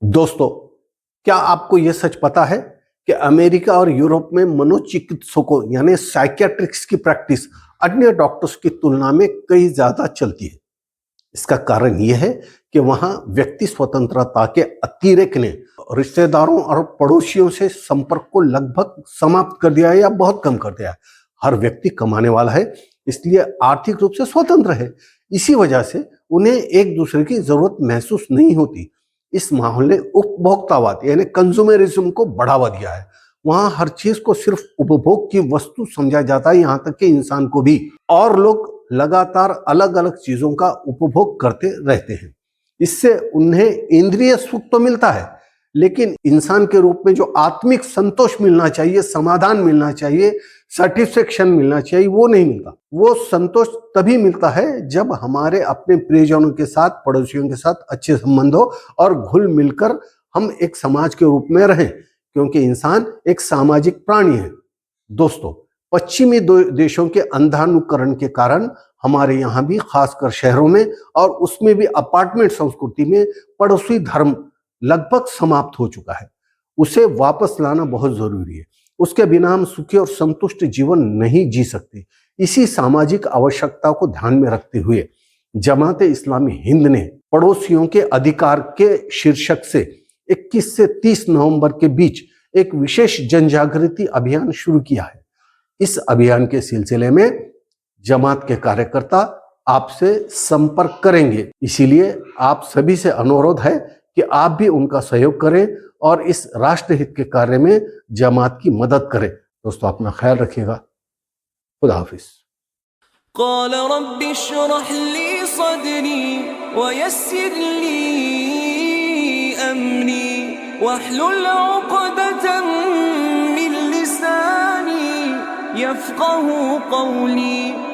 दोस्तों, क्या आपको यह सच पता है कि अमेरिका और यूरोप में मनोचिकित्सकों यानी साइकियाट्रिक्स की प्रैक्टिस अन्य डॉक्टर्स की तुलना में कई ज्यादा चलती है। इसका कारण यह है कि वहां व्यक्ति स्वतंत्रता के अतिरेक ने रिश्तेदारों और पड़ोसियों से संपर्क को लगभग समाप्त कर दिया है या बहुत कम कर दिया है। हर व्यक्ति कमाने वाला है, इसलिए आर्थिक रूप से स्वतंत्र है। इसी वजह से उन्हें एक दूसरे की जरूरत महसूस नहीं होती। इस माहौल ने उपभोक्तावाद यानी कंज्यूमरिज्म को बढ़ावा दिया है। वहां हर चीज को सिर्फ उपभोग की वस्तु समझा जाता है, यहां तक कि इंसान को भी। और लोग लगातार अलग अलग चीजों का उपभोग करते रहते हैं। इससे उन्हें इंद्रिय सुख तो मिलता है, लेकिन इंसान के रूप में जो आत्मिक संतोष मिलना चाहिए, समाधान मिलना चाहिए, सेटिस्फेक्शन मिलना चाहिए, वो नहीं मिलता। वो संतोष तभी मिलता है जब हमारे अपने प्रियजनों के साथ, पड़ोसियों के साथ अच्छे संबंध हो और घुल मिलकर हम एक समाज के रूप में रहें, क्योंकि इंसान एक सामाजिक प्राणी है। दोस्तों, पश्चिमी देशों के अंधानुकरण के कारण हमारे यहाँ भी, खासकर शहरों में और उसमें भी अपार्टमेंट संस्कृति में, पड़ोसी धर्म लगभग समाप्त हो चुका है। उसे वापस लाना बहुत जरूरी है। उसके बिना हम सुखी और संतुष्ट जीवन नहीं जी सकते। इसी सामाजिक आवश्यकता को ध्यान में रखते हुए जमात इस्लामी हिंद ने पड़ोसियों के अधिकार के शीर्षक से 21 से 30 नवंबर के बीच एक विशेष जनजागृति अभियान शुरू किया है। इस अभियान के सिलसिले में जमात के कार्यकर्ता आपसे संपर्क करेंगे। इसीलिए आप सभी से अनुरोध है कि आप भी उनका सहयोग करें और इस राष्ट्रहित के कार्य में जमात की मदद करें। दोस्तों, अपना ख्याल रखिएगा। खुदा हाफिज। क़ाल रब्बि श्रह ली सदरी वयस्सिर ली अमरी वहलुल उक़दतम मिन लिसानी यफ़क़हू क़ौली।